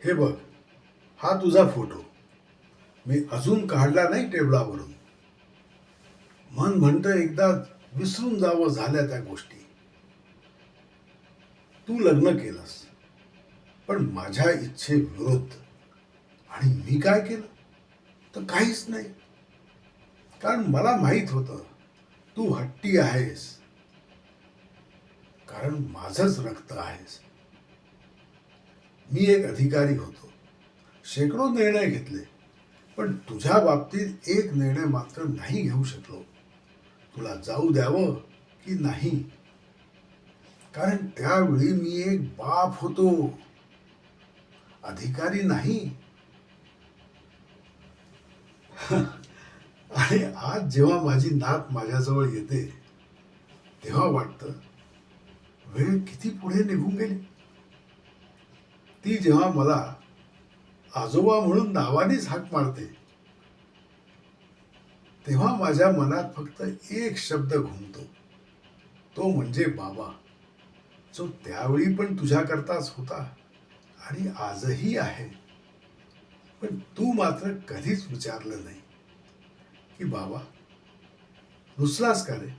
हे बघ, हा तुझा फोटो मी अजून काढला नाही टेबलावरून. मन म्हणतं एकदा विसरून जावं झाल्या त्या गोष्टी. तू लग्न केलंस, पण माझ्या इच्छेविरुद्ध. आणि मी काय केलं? तर काहीच नाही. कारण मला माहित होतं तू हट्टी आहेस, कारण माझंच रक्त आहेस. मी एक अधिकारी होतो, शेकडो निर्णय घेतले, पण तुझ्या बाबतीत एक निर्णय मात्र नाही घेऊ शकलो. तुला जाऊ द्यावं की नाही. कारण त्यावेळी मी एक बाप होतो, अधिकारी नाही. आणि आज जेव्हा माझी नात माझ्याजवळ येते, तेव्हा वाटतं वेळ किती पुढे निघून गेली. ती जेव्हा मला आजोबा म्हणून नावानेच हाक मारते, तेव्हा माझ्या मनात फक्त एक शब्द घुमतो, तो म्हणजे बाबा. जो त्यावेळी पण तुझ्याकरताच होता आणि आजही आहे. पण तू मात्र कधीच विचारलं नाही की बाबा रुसलास का रे.